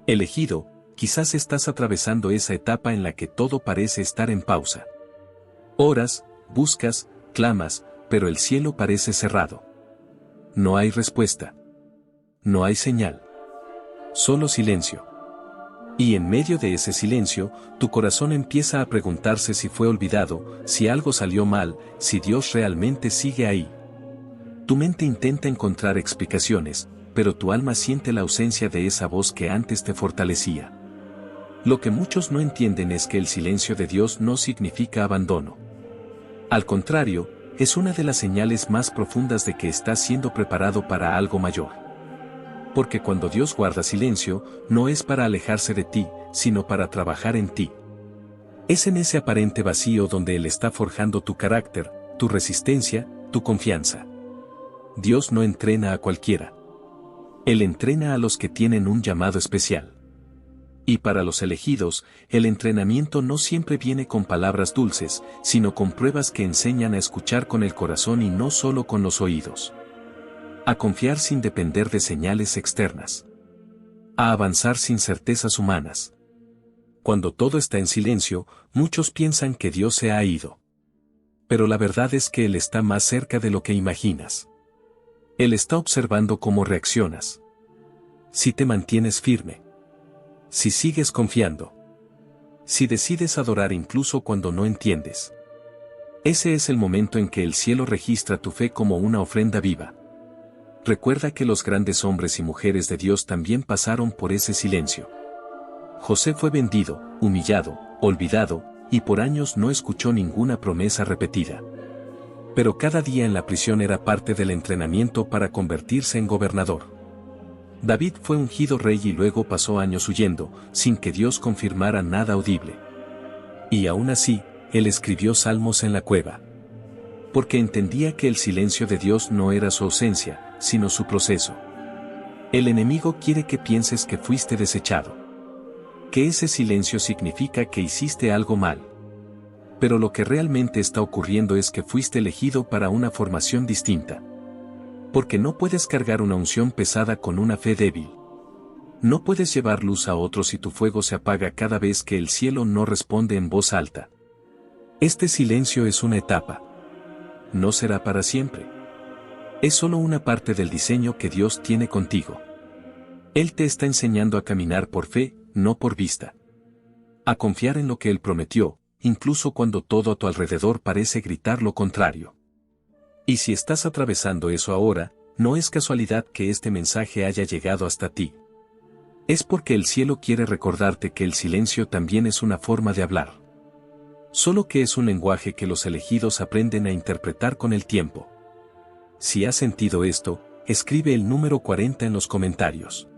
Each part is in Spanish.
Elegido, quizás estás atravesando esa etapa en la que todo parece estar en pausa. Oras, buscas, clamas, pero el cielo parece cerrado. No hay respuesta. No hay señal. Solo silencio. Y en medio de ese silencio, tu corazón empieza a preguntarse si fue olvidado, si algo salió mal, si Dios realmente sigue ahí. Tu mente intenta encontrar explicaciones, pero tu alma siente la ausencia de esa voz que antes te fortalecía. Lo que muchos no entienden es que el silencio de Dios no significa abandono. Al contrario, es una de las señales más profundas de que estás siendo preparado para algo mayor. Porque cuando Dios guarda silencio, no es para alejarse de ti, sino para trabajar en ti. Es en ese aparente vacío donde Él está forjando tu carácter, tu resistencia, tu confianza. Dios no entrena a cualquiera. Él entrena a los que tienen un llamado especial. Y para los elegidos, el entrenamiento no siempre viene con palabras dulces, sino con pruebas que enseñan a escuchar con el corazón y no solo con los oídos. A confiar sin depender de señales externas. A avanzar sin certezas humanas. Cuando todo está en silencio, muchos piensan que Dios se ha ido. Pero la verdad es que Él está más cerca de lo que imaginas. Él está observando cómo reaccionas. Si te mantienes firme. Si sigues confiando. Si decides adorar incluso cuando no entiendes. Ese es el momento en que el cielo registra tu fe como una ofrenda viva. Recuerda que los grandes hombres y mujeres de Dios también pasaron por ese silencio. José fue vendido, humillado, olvidado, y por años no escuchó ninguna promesa repetida. Pero cada día en la prisión era parte del entrenamiento para convertirse en gobernador. David fue ungido rey y luego pasó años huyendo, sin que Dios confirmara nada audible. Y aún así, él escribió salmos en la cueva. Porque entendía que el silencio de Dios no era su ausencia, sino su proceso. El enemigo quiere que pienses que fuiste desechado. Que ese silencio significa que hiciste algo mal. Pero lo que realmente está ocurriendo es que fuiste elegido para una formación distinta. Porque no puedes cargar una unción pesada con una fe débil. No puedes llevar luz a otros si tu fuego se apaga cada vez que el cielo no responde en voz alta. Este silencio es una etapa. No será para siempre. Es solo una parte del diseño que Dios tiene contigo. Él te está enseñando a caminar por fe, no por vista. A confiar en lo que Él prometió, incluso cuando todo a tu alrededor parece gritar lo contrario. Y si estás atravesando eso ahora, no es casualidad que este mensaje haya llegado hasta ti. Es porque el cielo quiere recordarte que el silencio también es una forma de hablar. Solo que es un lenguaje que los elegidos aprenden a interpretar con el tiempo. Si has sentido esto, escribe el número 40 en los comentarios.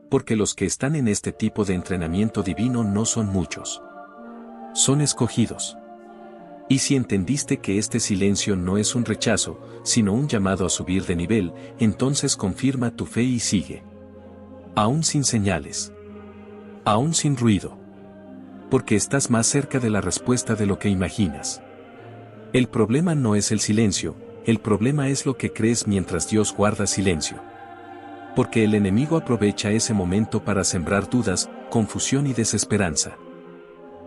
Porque los que están en este tipo de entrenamiento divino no son muchos. Son escogidos. Y si entendiste que este silencio no es un rechazo, sino un llamado a subir de nivel, entonces confirma tu fe y sigue. Aún sin señales. Aún sin ruido. Porque estás más cerca de la respuesta de lo que imaginas. El problema no es el silencio, el problema es lo que crees mientras Dios guarda silencio. Porque el enemigo aprovecha ese momento para sembrar dudas, confusión y desesperanza.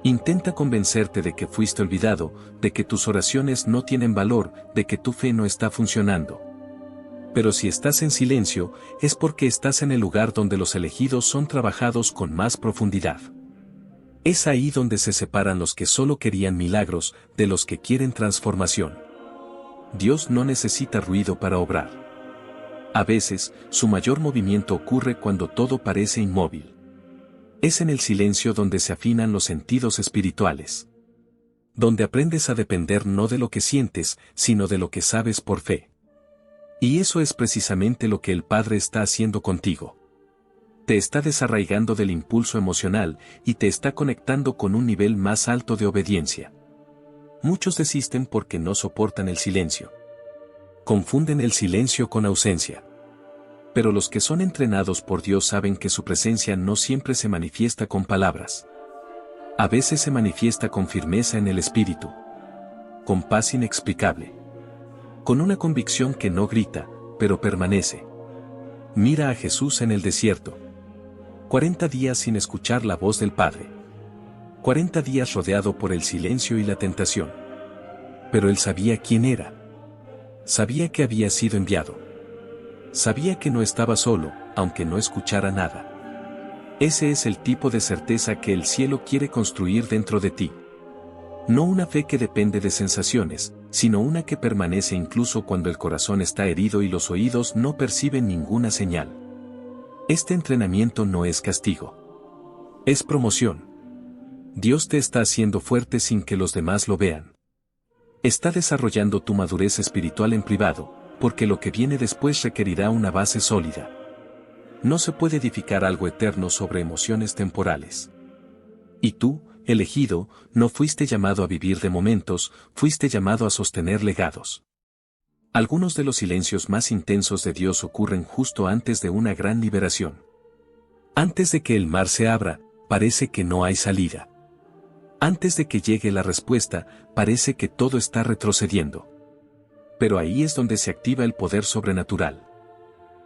Intenta convencerte de que fuiste olvidado, de que tus oraciones no tienen valor, de que tu fe no está funcionando. Pero si estás en silencio, es porque estás en el lugar donde los elegidos son trabajados con más profundidad. Es ahí donde se separan los que solo querían milagros, de los que quieren transformación. Dios no necesita ruido para obrar. A veces, su mayor movimiento ocurre cuando todo parece inmóvil. Es en el silencio donde se afinan los sentidos espirituales. Donde aprendes a depender no de lo que sientes, sino de lo que sabes por fe. Y eso es precisamente lo que el Padre está haciendo contigo. Te está desarraigando del impulso emocional y te está conectando con un nivel más alto de obediencia. Muchos desisten porque no soportan el silencio. Confunden el silencio con ausencia. Pero los que son entrenados por Dios saben que su presencia no siempre se manifiesta con palabras. A veces se manifiesta con firmeza en el espíritu. Con paz inexplicable. Con una convicción que no grita, pero permanece. Mira a Jesús en el desierto. 40 días sin escuchar la voz del Padre. 40 días rodeado por el silencio y la tentación. Pero él sabía quién era. Sabía que había sido enviado. Sabía que no estaba solo, aunque no escuchara nada. Ese es el tipo de certeza que el cielo quiere construir dentro de ti. No una fe que depende de sensaciones, sino una que permanece incluso cuando el corazón está herido y los oídos no perciben ninguna señal. Este entrenamiento no es castigo. Es promoción. Dios te está haciendo fuerte sin que los demás lo vean. Está desarrollando tu madurez espiritual en privado, porque lo que viene después requerirá una base sólida. No se puede edificar algo eterno sobre emociones temporales. Y tú, elegido, no fuiste llamado a vivir de momentos, fuiste llamado a sostener legados. Algunos de los silencios más intensos de Dios ocurren justo antes de una gran liberación. Antes de que el mar se abra, parece que no hay salida. Antes de que llegue la respuesta, parece que todo está retrocediendo. Pero ahí es donde se activa el poder sobrenatural.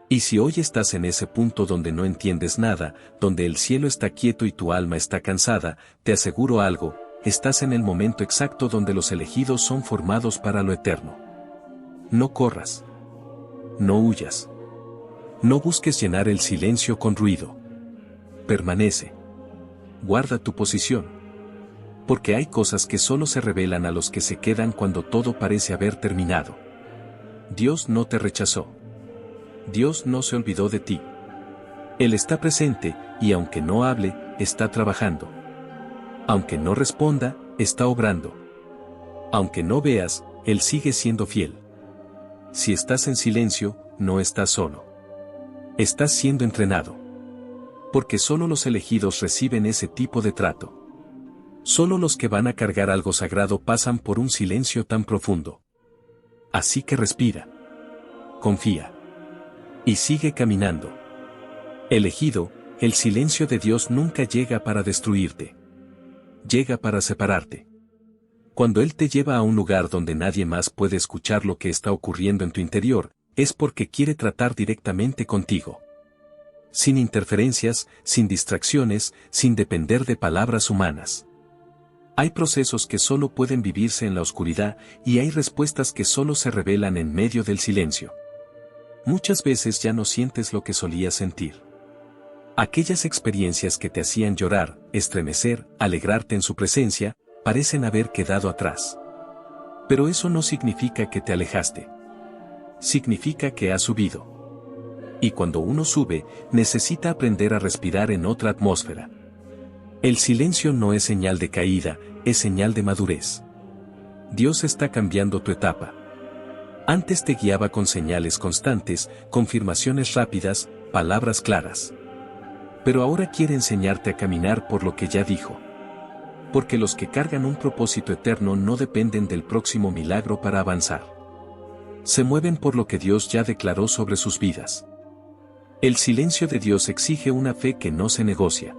Y si hoy estás en ese punto donde no entiendes nada, donde el cielo está quieto y tu alma está cansada, te aseguro algo, estás en el momento exacto donde los elegidos son formados para lo eterno. No corras. No huyas. No busques llenar el silencio con ruido. Permanece. Guarda tu posición. Porque hay cosas que solo se revelan a los que se quedan cuando todo parece haber terminado. Dios no te rechazó. Dios no se olvidó de ti. Él está presente, y aunque no hable, está trabajando. Aunque no responda, está obrando. Aunque no veas, Él sigue siendo fiel. Si estás en silencio, no estás solo. Estás siendo entrenado. Porque solo los elegidos reciben ese tipo de trato. Solo los que van a cargar algo sagrado pasan por un silencio tan profundo. Así que respira. Confía. Y sigue caminando. Elegido, el silencio de Dios nunca llega para destruirte. Llega para separarte. Cuando Él te lleva a un lugar donde nadie más puede escuchar lo que está ocurriendo en tu interior, es porque quiere tratar directamente contigo. Sin interferencias, sin distracciones, sin depender de palabras humanas. Hay procesos que solo pueden vivirse en la oscuridad y hay respuestas que solo se revelan en medio del silencio. Muchas veces ya no sientes lo que solías sentir. Aquellas experiencias que te hacían llorar, estremecer, alegrarte en su presencia, parecen haber quedado atrás. Pero eso no significa que te alejaste. Significa que has subido. Y cuando uno sube, necesita aprender a respirar en otra atmósfera. El silencio no es señal de caída, es señal de madurez. Dios está cambiando tu etapa. Antes te guiaba con señales constantes, confirmaciones rápidas, palabras claras. Pero ahora quiere enseñarte a caminar por lo que ya dijo. Porque los que cargan un propósito eterno no dependen del próximo milagro para avanzar. Se mueven por lo que Dios ya declaró sobre sus vidas. El silencio de Dios exige una fe que no se negocia.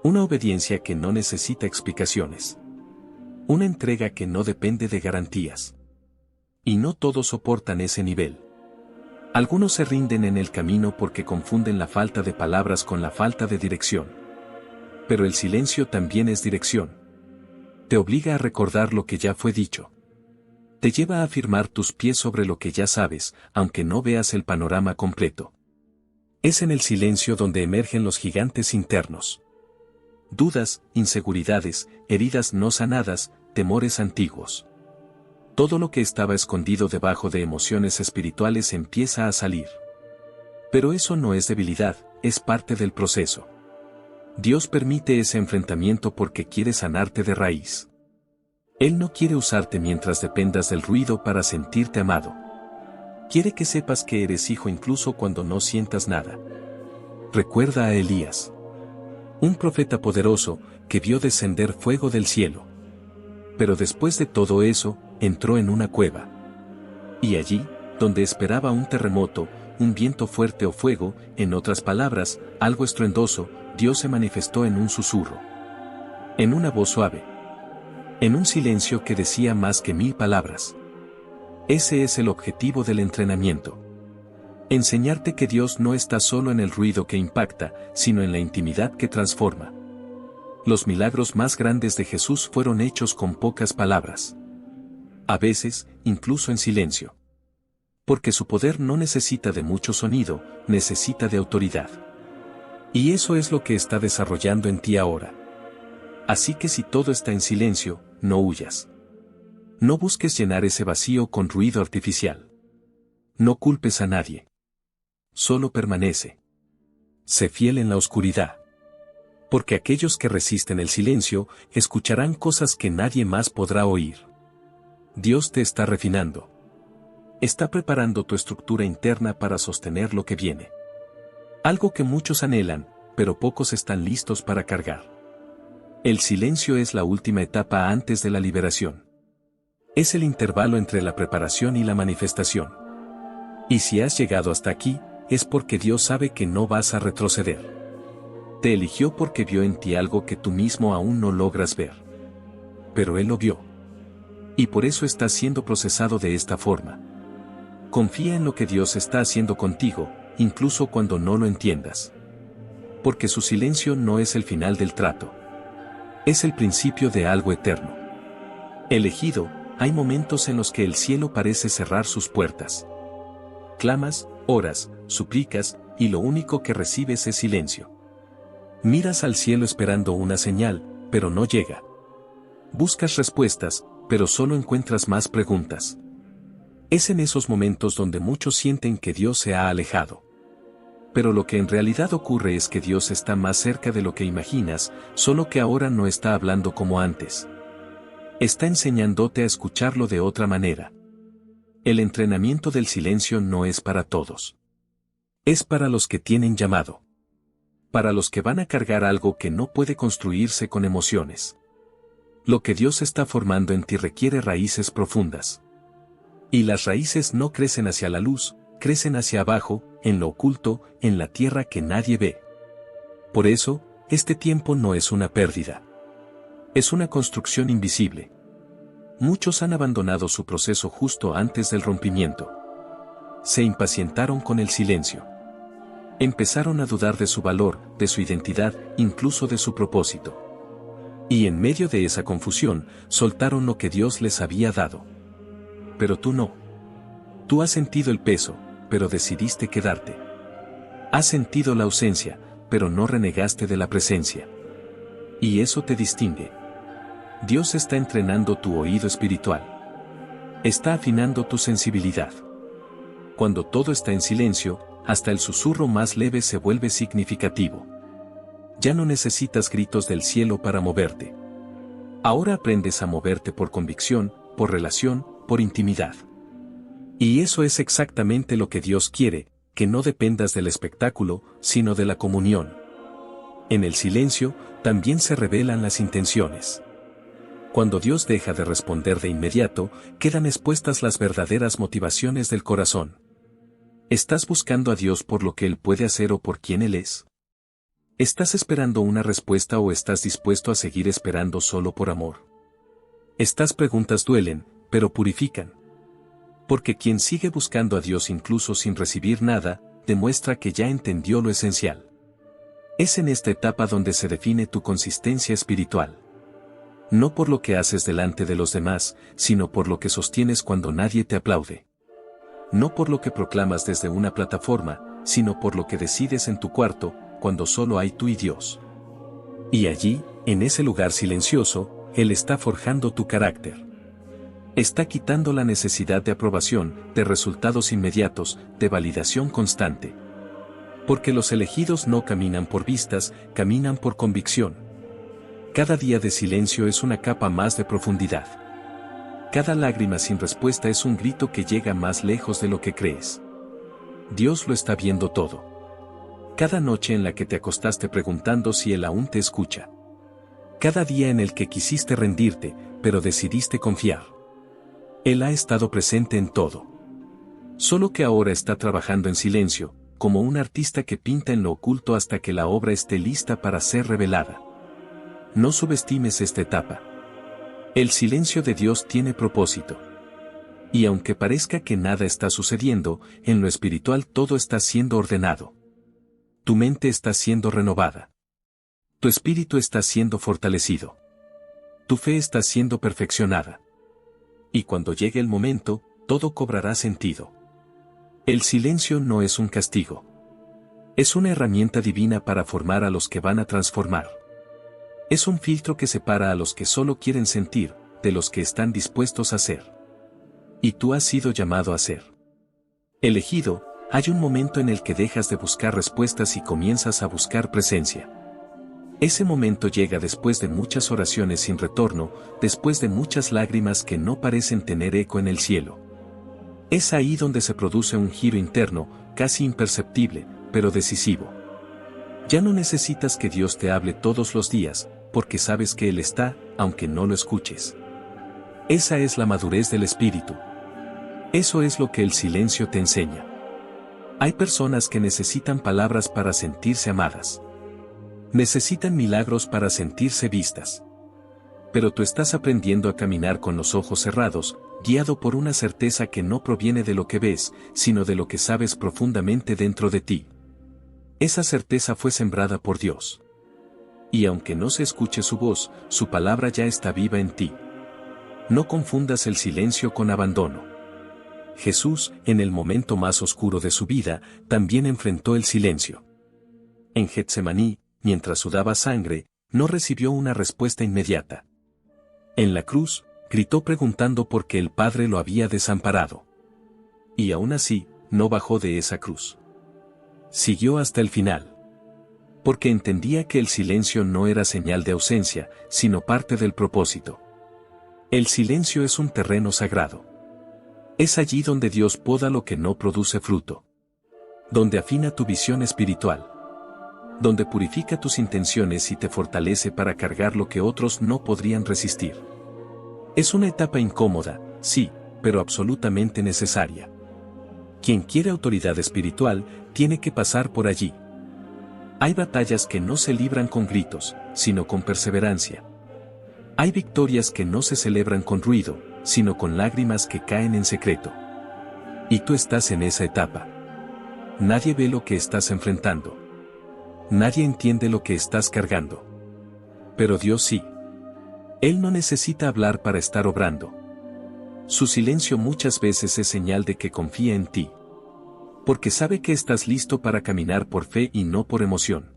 Una obediencia que no necesita explicaciones. Una entrega que no depende de garantías. Y no todos soportan ese nivel. Algunos se rinden en el camino porque confunden la falta de palabras con la falta de dirección. Pero el silencio también es dirección. Te obliga a recordar lo que ya fue dicho. Te lleva a afirmar tus pies sobre lo que ya sabes, aunque no veas el panorama completo. Es en el silencio donde emergen los gigantes internos. Dudas, inseguridades, heridas no sanadas, temores antiguos. Todo lo que estaba escondido debajo de emociones espirituales empieza a salir. Pero eso no es debilidad, es parte del proceso. Dios permite ese enfrentamiento porque quiere sanarte de raíz. Él no quiere usarte mientras dependas del ruido para sentirte amado. Quiere que sepas que eres hijo incluso cuando no sientas nada. Recuerda a Elías. Un profeta poderoso, que vio descender fuego del cielo. Pero después de todo eso, entró en una cueva. Y allí, donde esperaba un terremoto, un viento fuerte o fuego, en otras palabras, algo estruendoso, Dios se manifestó en un susurro. En una voz suave. En un silencio que decía más que 1000 palabras. Ese es el objetivo del entrenamiento. Enseñarte que Dios no está solo en el ruido que impacta, sino en la intimidad que transforma. Los milagros más grandes de Jesús fueron hechos con pocas palabras. A veces, incluso en silencio. Porque su poder no necesita de mucho sonido, necesita de autoridad. Y eso es lo que está desarrollando en ti ahora. Así que si todo está en silencio, no huyas. No busques llenar ese vacío con ruido artificial. No culpes a nadie. Solo permanece. Sé fiel en la oscuridad. Porque aquellos que resisten el silencio, escucharán cosas que nadie más podrá oír. Dios te está refinando. Está preparando tu estructura interna para sostener lo que viene. Algo que muchos anhelan, pero pocos están listos para cargar. El silencio es la última etapa antes de la liberación. Es el intervalo entre la preparación y la manifestación. Y si has llegado hasta aquí, es porque Dios sabe que no vas a retroceder. Te eligió porque vio en ti algo que tú mismo aún no logras ver. Pero Él lo vio. Y por eso estás siendo procesado de esta forma. Confía en lo que Dios está haciendo contigo, incluso cuando no lo entiendas. Porque su silencio no es el final del trato. Es el principio de algo eterno. Elegido, hay momentos en los que el cielo parece cerrar sus puertas. Clamas, oras, suplicas, y lo único que recibes es silencio. Miras al cielo esperando una señal, pero no llega. Buscas respuestas, pero solo encuentras más preguntas. Es en esos momentos donde muchos sienten que Dios se ha alejado. Pero lo que en realidad ocurre es que Dios está más cerca de lo que imaginas, solo que ahora no está hablando como antes. Está enseñándote a escucharlo de otra manera. El entrenamiento del silencio no es para todos. Es para los que tienen llamado. Para los que van a cargar algo que no puede construirse con emociones. Lo que Dios está formando en ti requiere raíces profundas. Y las raíces no crecen hacia la luz, crecen hacia abajo, en lo oculto, en la tierra que nadie ve. Por eso, este tiempo no es una pérdida. Es una construcción invisible. Muchos han abandonado su proceso justo antes del rompimiento. Se impacientaron con el silencio. Empezaron a dudar de su valor, de su identidad, incluso de su propósito. Y en medio de esa confusión, soltaron lo que Dios les había dado. Pero tú no. Tú has sentido el peso, pero decidiste quedarte. Has sentido la ausencia, pero no renegaste de la presencia. Y eso te distingue. Dios está entrenando tu oído espiritual. Está afinando tu sensibilidad. Cuando todo está en silencio, hasta el susurro más leve se vuelve significativo. Ya no necesitas gritos del cielo para moverte. Ahora aprendes a moverte por convicción, por relación, por intimidad. Y eso es exactamente lo que Dios quiere, que no dependas del espectáculo, sino de la comunión. En el silencio, también se revelan las intenciones. Cuando Dios deja de responder de inmediato, quedan expuestas las verdaderas motivaciones del corazón. ¿Estás buscando a Dios por lo que Él puede hacer o por quién Él es? ¿Estás esperando una respuesta o estás dispuesto a seguir esperando solo por amor? Estas preguntas duelen, pero purifican. Porque quien sigue buscando a Dios incluso sin recibir nada, demuestra que ya entendió lo esencial. Es en esta etapa donde se define tu consistencia espiritual. No por lo que haces delante de los demás, sino por lo que sostienes cuando nadie te aplaude. No por lo que proclamas desde una plataforma, sino por lo que decides en tu cuarto, cuando solo hay tú y Dios. Y allí, en ese lugar silencioso, Él está forjando tu carácter. Está quitando la necesidad de aprobación, de resultados inmediatos, de validación constante. Porque los elegidos no caminan por vistas, caminan por convicción. Cada día de silencio es una capa más de profundidad. Cada lágrima sin respuesta es un grito que llega más lejos de lo que crees. Dios lo está viendo todo. Cada noche en la que te acostaste preguntando si Él aún te escucha. Cada día en el que quisiste rendirte, pero decidiste confiar. Él ha estado presente en todo. Solo que ahora está trabajando en silencio, como un artista que pinta en lo oculto hasta que la obra esté lista para ser revelada. No subestimes esta etapa. El silencio de Dios tiene propósito. Y aunque parezca que nada está sucediendo, en lo espiritual todo está siendo ordenado. Tu mente está siendo renovada. Tu espíritu está siendo fortalecido. Tu fe está siendo perfeccionada. Y cuando llegue el momento, todo cobrará sentido. El silencio no es un castigo. Es una herramienta divina para formar a los que van a transformar. Es un filtro que separa a los que solo quieren sentir, de los que están dispuestos a ser. Y tú has sido llamado a ser elegido. Hay un momento en el que dejas de buscar respuestas y comienzas a buscar presencia. Ese momento llega después de muchas oraciones sin retorno, después de muchas lágrimas que no parecen tener eco en el cielo. Es ahí donde se produce un giro interno, casi imperceptible, pero decisivo. Ya no necesitas que Dios te hable todos los días, porque sabes que Él está, aunque no lo escuches. Esa es la madurez del espíritu. Eso es lo que el silencio te enseña. Hay personas que necesitan palabras para sentirse amadas. Necesitan milagros para sentirse vistas. Pero tú estás aprendiendo a caminar con los ojos cerrados, guiado por una certeza que no proviene de lo que ves, sino de lo que sabes profundamente dentro de ti. Esa certeza fue sembrada por Dios. Y aunque no se escuche su voz, su palabra ya está viva en ti. No confundas el silencio con abandono. Jesús, en el momento más oscuro de su vida, también enfrentó el silencio. En Getsemaní, mientras sudaba sangre, no recibió una respuesta inmediata. En la cruz, gritó preguntando por qué el Padre lo había desamparado. Y aún así, no bajó de esa cruz. Siguió hasta el final. Porque entendía que el silencio no era señal de ausencia, sino parte del propósito. El silencio es un terreno sagrado. Es allí donde Dios poda lo que no produce fruto. Donde afina tu visión espiritual. Donde purifica tus intenciones y te fortalece para cargar lo que otros no podrían resistir. Es una etapa incómoda, sí, pero absolutamente necesaria. Quien quiere autoridad espiritual, tiene que pasar por allí. Hay batallas que no se libran con gritos, sino con perseverancia. Hay victorias que no se celebran con ruido, sino con lágrimas que caen en secreto. Y tú estás en esa etapa. Nadie ve lo que estás enfrentando. Nadie entiende lo que estás cargando. Pero Dios sí. Él no necesita hablar para estar obrando. Su silencio muchas veces es señal de que confía en ti. Porque sabe que estás listo para caminar por fe y no por emoción.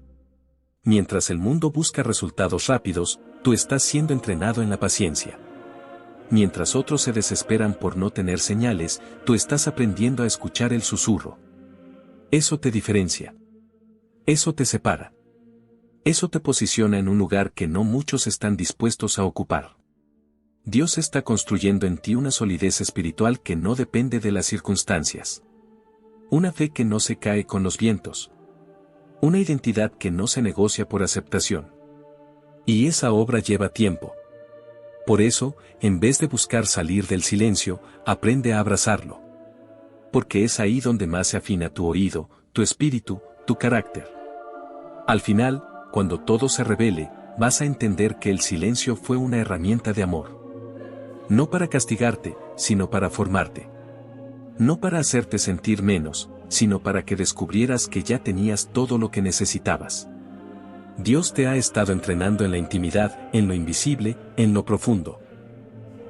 Mientras el mundo busca resultados rápidos, tú estás siendo entrenado en la paciencia. Mientras otros se desesperan por no tener señales, tú estás aprendiendo a escuchar el susurro. Eso te diferencia. Eso te separa. Eso te posiciona en un lugar que no muchos están dispuestos a ocupar. Dios está construyendo en ti una solidez espiritual que no depende de las circunstancias. Una fe que no se cae con los vientos. Una identidad que no se negocia por aceptación. Y esa obra lleva tiempo. Por eso, en vez de buscar salir del silencio, aprende a abrazarlo. Porque es ahí donde más se afina tu oído, tu espíritu, tu carácter. Al final, cuando todo se revele, vas a entender que el silencio fue una herramienta de amor. No para castigarte, sino para formarte. No para hacerte sentir menos, sino para que descubrieras que ya tenías todo lo que necesitabas. Dios te ha estado entrenando en la intimidad, en lo invisible, en lo profundo.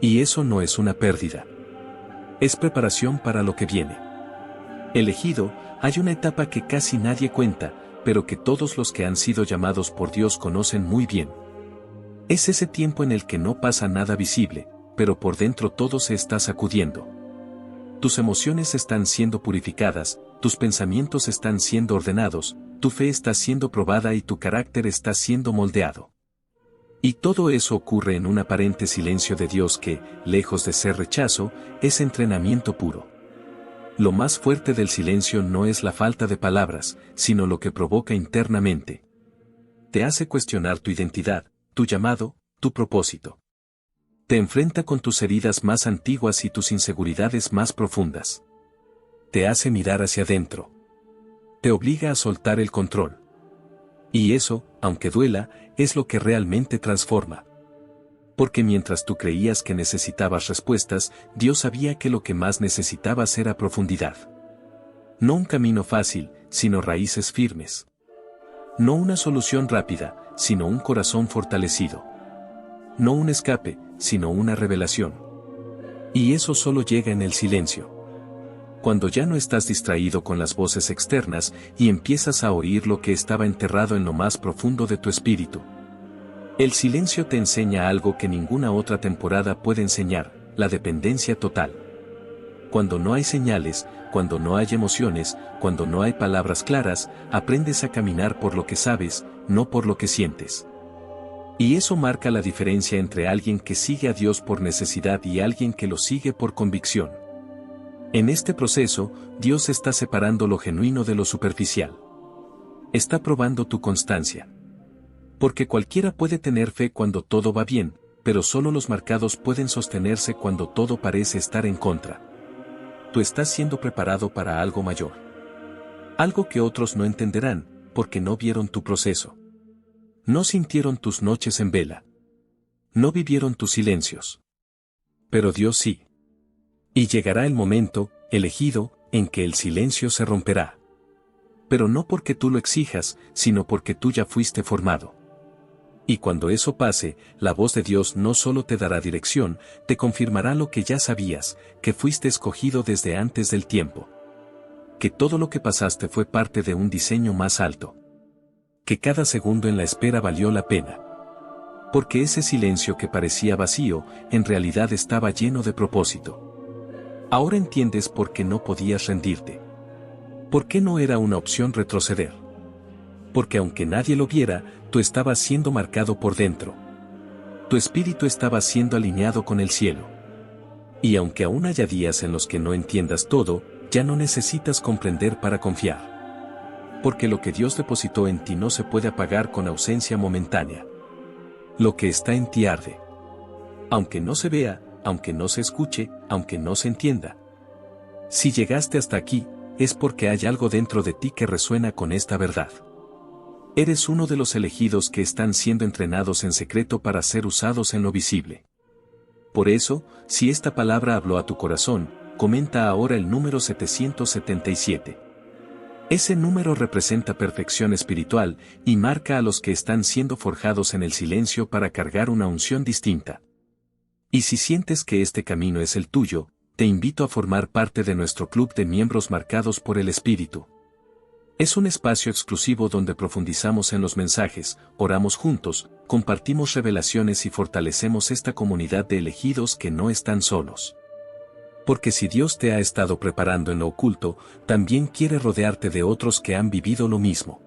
Y eso no es una pérdida. Es preparación para lo que viene. Elegido, hay una etapa que casi nadie cuenta, pero que todos los que han sido llamados por Dios conocen muy bien. Es ese tiempo en el que no pasa nada visible, pero por dentro todo se está sacudiendo. Tus emociones están siendo purificadas, tus pensamientos están siendo ordenados, tu fe está siendo probada y tu carácter está siendo moldeado. Y todo eso ocurre en un aparente silencio de Dios que, lejos de ser rechazo, es entrenamiento puro. Lo más fuerte del silencio no es la falta de palabras, sino lo que provoca internamente. Te hace cuestionar tu identidad, tu llamado, tu propósito. Te enfrenta con tus heridas más antiguas y tus inseguridades más profundas. Te hace mirar hacia adentro. Te obliga a soltar el control. Y eso, aunque duela, es lo que realmente transforma. Porque mientras tú creías que necesitabas respuestas, Dios sabía que lo que más necesitabas era profundidad. No un camino fácil, sino raíces firmes. No una solución rápida, sino un corazón fortalecido. No un escape, sino una revelación. Y eso solo llega en el silencio. Cuando ya no estás distraído con las voces externas y empiezas a oír lo que estaba enterrado en lo más profundo de tu espíritu. El silencio te enseña algo que ninguna otra temporada puede enseñar, la dependencia total. Cuando no hay señales, cuando no hay emociones, cuando no hay palabras claras, aprendes a caminar por lo que sabes, no por lo que sientes. Y eso marca la diferencia entre alguien que sigue a Dios por necesidad y alguien que lo sigue por convicción. En este proceso, Dios está separando lo genuino de lo superficial. Está probando tu constancia. Porque cualquiera puede tener fe cuando todo va bien, pero solo los marcados pueden sostenerse cuando todo parece estar en contra. Tú estás siendo preparado para algo mayor. Algo que otros no entenderán, porque no vieron tu proceso. No sintieron tus noches en vela. No vivieron tus silencios. Pero Dios sí. Y llegará el momento, elegido, en que el silencio se romperá. Pero no porque tú lo exijas, sino porque tú ya fuiste formado. Y cuando eso pase, la voz de Dios no solo te dará dirección, te confirmará lo que ya sabías, que fuiste escogido desde antes del tiempo. Que todo lo que pasaste fue parte de un diseño más alto. Que cada segundo en la espera valió la pena. Porque ese silencio que parecía vacío, en realidad estaba lleno de propósito. Ahora entiendes por qué no podías rendirte. ¿Por qué no era una opción retroceder? Porque aunque nadie lo viera, tú estabas siendo marcado por dentro. Tu espíritu estaba siendo alineado con el cielo. Y aunque aún haya días en los que no entiendas todo, ya no necesitas comprender para confiar. Porque lo que Dios depositó en ti no se puede apagar con ausencia momentánea. Lo que está en ti arde. Aunque no se vea, aunque no se escuche, aunque no se entienda. Si llegaste hasta aquí, es porque hay algo dentro de ti que resuena con esta verdad. Eres uno de los elegidos que están siendo entrenados en secreto para ser usados en lo visible. Por eso, si esta palabra habló a tu corazón, comenta ahora el número 777. Ese número representa perfección espiritual y marca a los que están siendo forjados en el silencio para cargar una unción distinta. Y si sientes que este camino es el tuyo, te invito a formar parte de nuestro club de miembros marcados por el Espíritu. Es un espacio exclusivo donde profundizamos en los mensajes, oramos juntos, compartimos revelaciones y fortalecemos esta comunidad de elegidos que no están solos. Porque si Dios te ha estado preparando en lo oculto, también quiere rodearte de otros que han vivido lo mismo.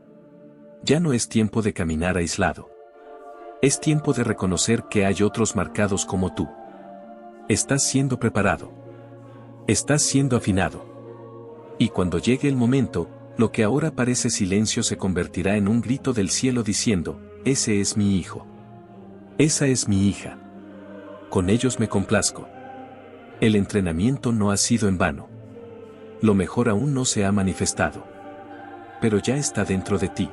Ya no es tiempo de caminar aislado. Es tiempo de reconocer que hay otros marcados como tú. Estás siendo preparado. Estás siendo afinado. Y cuando llegue el momento, lo que ahora parece silencio se convertirá en un grito del cielo diciendo, ese es mi hijo. Esa es mi hija. Con ellos me complazco. El entrenamiento no ha sido en vano. Lo mejor aún no se ha manifestado. Pero ya está dentro de ti.